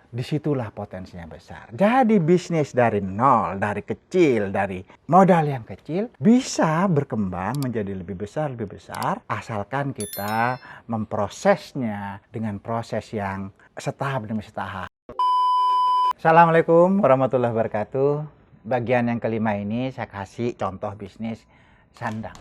disitulah potensinya besar. Jadi bisnis dari nol, dari kecil, dari modal yang kecil bisa berkembang menjadi lebih besar, asalkan kita memprosesnya dengan proses yang setahap demi setahap. Assalamualaikum warahmatullahi wabarakatuh. Bagian yang kelima ini saya kasih contoh bisnis sandang.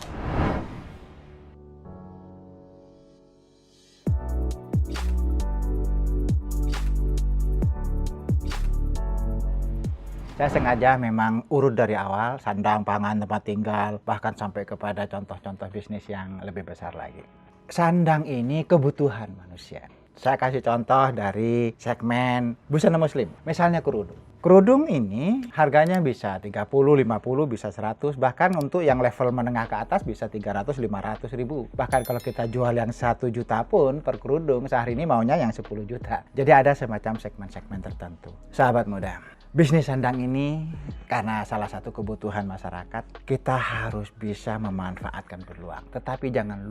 Saya sengaja memang urut dari awal, sandang, pangan, tempat tinggal, bahkan sampai kepada contoh-contoh bisnis yang lebih besar lagi. Sandang ini kebutuhan manusia. Saya kasih contoh dari segmen busana muslim, misalnya kerudung. Kerudung ini harganya bisa 30, 50, bisa 100, bahkan untuk yang level menengah ke atas bisa 300, 500 ribu. Bahkan kalau kita jual yang 1 juta pun per kerudung, sehari ini maunya yang 10 juta. Jadi ada semacam segmen-segmen tertentu. Sahabat muda, bisnis sandang ini karena salah satu kebutuhan masyarakat, kita harus bisa memanfaatkan peluang. Tetapi jangan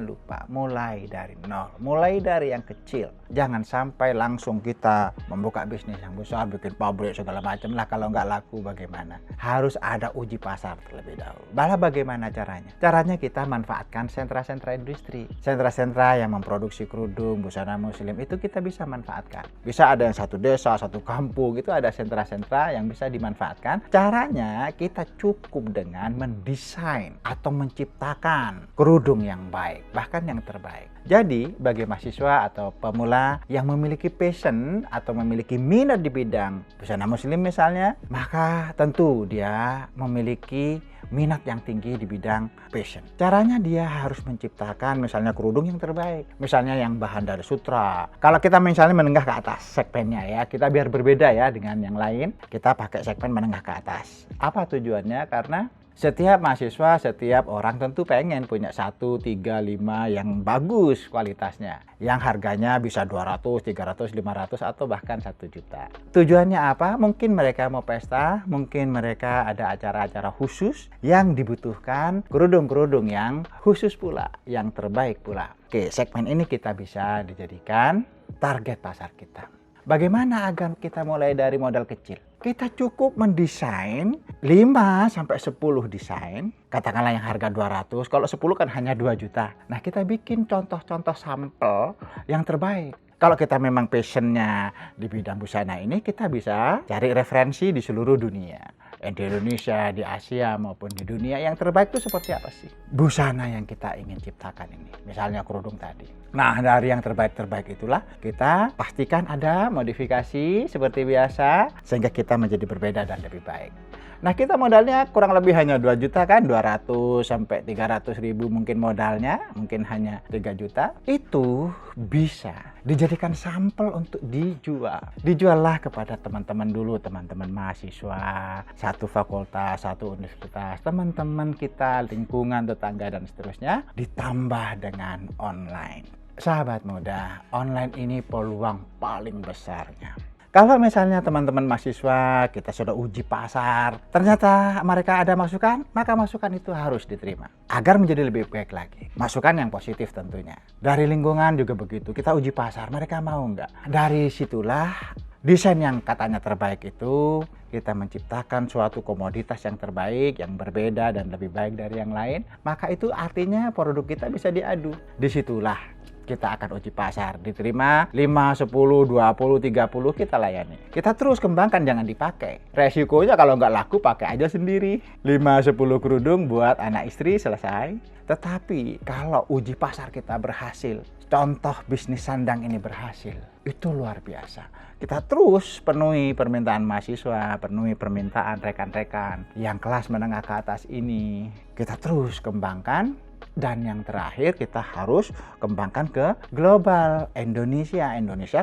lupa mulai dari nol, mulai dari yang kecil. Jangan sampai langsung kita membuka bisnis yang besar, bikin pabrik segala macam lah. Kalau nggak laku bagaimana? Harus ada uji pasar terlebih dahulu. Malah bagaimana caranya? Caranya kita manfaatkan sentra-sentra industri. Sentra-sentra yang memproduksi kerudung, busana muslim itu kita bisa manfaatkan. Bisa ada yang satu desa, satu kampung, itu ada sentra-sentra yang bisa dimanfaatkan. Caranya kita cukup dengan mendesain atau menciptakan kerudung yang baik, bahkan yang terbaik. Jadi bagi mahasiswa atau pemula yang memiliki passion atau memiliki minat di bidang busana muslim misalnya, maka tentu dia memiliki minat yang tinggi di bidang fashion. Caranya dia harus menciptakan misalnya kerudung yang terbaik, misalnya yang bahan dari sutra. Kalau kita misalnya menengah ke atas segmennya ya, kita biar berbeda ya dengan yang lain, kita pakai segmen menengah ke atas. Apa tujuannya? Karena setiap mahasiswa, setiap orang tentu pengen punya 1, 3, 5 yang bagus kualitasnya. Yang harganya bisa 200, 300, 500 atau bahkan 1 juta. Tujuannya apa? Mungkin mereka mau pesta, mungkin mereka ada acara-acara khusus yang dibutuhkan kerudung-kerudung yang khusus pula, yang terbaik pula. Oke, segmen ini kita bisa dijadikan target pasar kita. Bagaimana agar kita mulai dari modal kecil? Kita cukup mendesain 5-10 desain, katakanlah yang harga 200, kalau 10 kan hanya 2 juta. Nah, kita bikin contoh-contoh sampel yang terbaik. Kalau kita memang passionnya di bidang busana ini, kita bisa cari referensi di seluruh dunia. Di Indonesia, di Asia maupun di dunia, yang terbaik itu seperti apa sih busana yang kita ingin ciptakan ini, misalnya kerudung tadi. Nah, dari yang terbaik-terbaik itulah kita pastikan ada modifikasi seperti biasa sehingga kita menjadi berbeda dan lebih baik. Nah, kita modalnya kurang lebih hanya 2 juta kan, 200 sampai 300 ribu mungkin modalnya, mungkin hanya 3 juta. Itu bisa dijadikan sampel untuk dijual. Dijuallah kepada teman-teman dulu, teman-teman mahasiswa, satu fakultas, satu universitas, teman-teman kita, lingkungan, tetangga, dan seterusnya, ditambah dengan online. Sahabat muda, online ini peluang paling besarnya. Kalau misalnya teman-teman mahasiswa, kita sudah uji pasar, ternyata mereka ada masukan, maka masukan itu harus diterima agar menjadi lebih baik lagi. Masukan yang positif tentunya. Dari lingkungan juga begitu, kita uji pasar, mereka mau nggak? Dari situlah desain yang katanya terbaik itu, kita menciptakan suatu komoditas yang terbaik, yang berbeda dan lebih baik dari yang lain, maka itu artinya produk kita bisa diadu. Disitulah kita akan uji pasar, diterima 5, 10, 20, 30 kita layani. Kita terus kembangkan, jangan dipakai. Resikonya kalau nggak laku pakai aja sendiri. 5, 10 kerudung buat anak istri selesai. Tetapi kalau uji pasar kita berhasil, contoh bisnis sandang ini berhasil, itu luar biasa. Kita terus penuhi permintaan mahasiswa, penuhi permintaan rekan-rekan yang kelas menengah ke atas ini. Kita terus kembangkan. Dan yang terakhir kita harus kembangkan ke global. Indonesia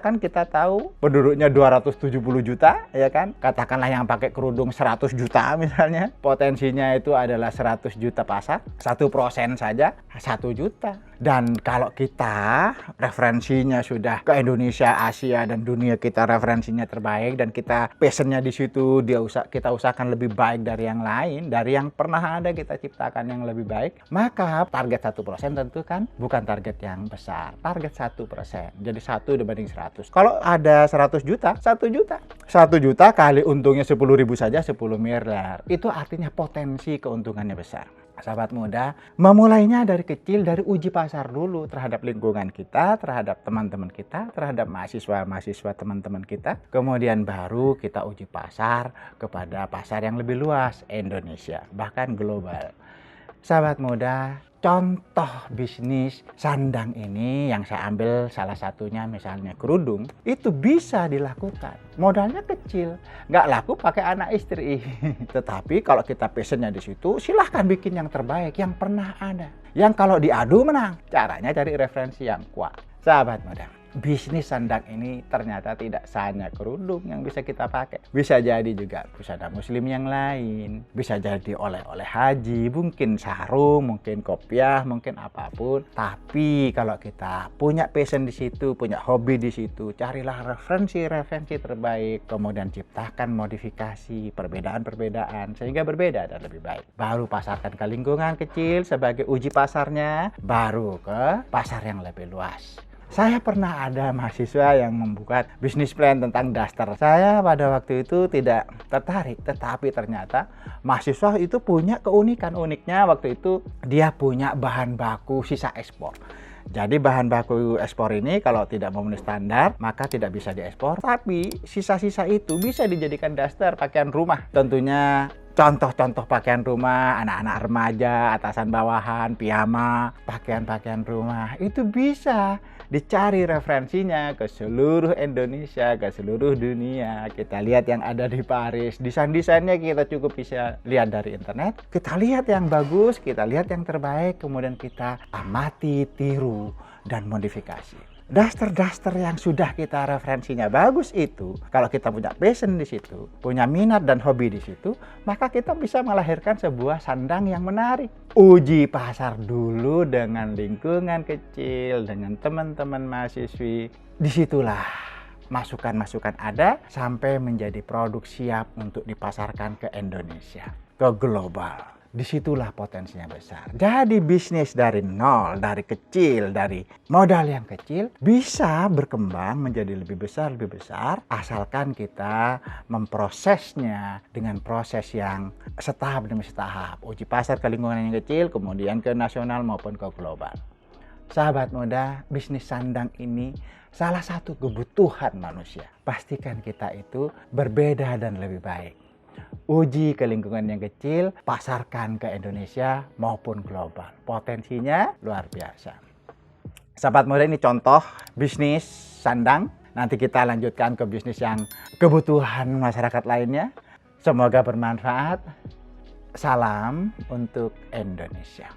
kan kita tahu penduduknya 270 juta ya kan. Katakanlah yang pakai kerudung 100 juta misalnya. Potensinya itu adalah 100 juta pasar. 1% saja 1 juta. Dan kalau kita referensinya sudah ke Indonesia, Asia, dan dunia, kita referensinya terbaik dan kita passionnya di situ, kita usahakan lebih baik dari yang lain, dari yang pernah ada kita ciptakan yang lebih baik, maka target 1% tentu kan bukan target yang besar, target 1%. Jadi 1 dibanding 100. Kalau ada 100 juta, 1 juta. 1 juta kali untungnya 10.000 saja 10 miliar. Itu artinya potensi keuntungannya besar. Sahabat muda, memulainya dari kecil, dari uji pasar dulu terhadap lingkungan kita, terhadap teman-teman kita, terhadap mahasiswa teman-teman kita. Kemudian baru kita uji pasar kepada pasar yang lebih luas, Indonesia, bahkan global. Sahabat muda, contoh bisnis sandang ini yang saya ambil salah satunya misalnya kerudung, itu bisa dilakukan. Modalnya kecil, nggak laku pakai anak istri. Tetapi kalau kita passionnya di situ, silahkan bikin yang terbaik, yang pernah ada. Yang kalau diadu menang, caranya cari referensi yang kuat. Sahabat muda, bisnis sandang ini ternyata tidak hanya kerudung yang bisa kita pakai. Bisa jadi juga busana muslim yang lain. Bisa jadi oleh-oleh haji, mungkin sarung, mungkin kopiah, mungkin apapun. Tapi kalau kita punya passion di situ, punya hobi di situ, carilah referensi terbaik. Kemudian ciptakan modifikasi, perbedaan-perbedaan sehingga berbeda dan lebih baik. Baru pasarkan ke lingkungan kecil sebagai uji pasarnya, baru ke pasar yang lebih luas. Saya pernah ada mahasiswa yang membuat bisnis plan tentang daster. Saya pada waktu itu tidak tertarik, tetapi ternyata mahasiswa itu punya keunikan. Uniknya waktu itu dia punya bahan baku sisa ekspor. Jadi bahan baku ekspor ini kalau tidak memenuhi standar maka tidak bisa diekspor. Tapi sisa-sisa itu bisa dijadikan daster pakaian rumah. Tentunya contoh-contoh pakaian rumah, anak-anak remaja, atasan bawahan, piyama, pakaian-pakaian rumah itu bisa dicari referensinya ke seluruh Indonesia, ke seluruh dunia. Kita lihat yang ada di Paris, desain-desainnya kita cukup bisa lihat dari internet. Kita lihat yang bagus, kita lihat yang terbaik, kemudian kita amati, tiru, dan modifikasi. Daster-daster yang sudah kita referensinya bagus itu, kalau kita punya passion di situ, punya minat dan hobi di situ, maka kita bisa melahirkan sebuah sandang yang menarik. Uji pasar dulu dengan lingkungan kecil, dengan teman-teman mahasiswi. Disitulah masukan-masukan ada sampai menjadi produk siap untuk dipasarkan ke Indonesia, ke global. Disitulah potensinya besar. Jadi bisnis dari nol, dari kecil, dari modal yang kecil bisa berkembang menjadi lebih besar asalkan kita memprosesnya dengan proses yang setahap demi setahap. Uji pasar ke lingkungan yang kecil, kemudian ke nasional maupun ke global. Sahabat muda, bisnis sandang ini salah satu kebutuhan manusia. Pastikan kita itu berbeda dan lebih baik. Uji ke lingkungan yang kecil, pasarkan ke Indonesia maupun global. Potensinya luar biasa. Sahabat muda, ini contoh bisnis sandang. Nanti kita lanjutkan ke bisnis yang kebutuhan masyarakat lainnya. Semoga bermanfaat. Salam untuk Indonesia.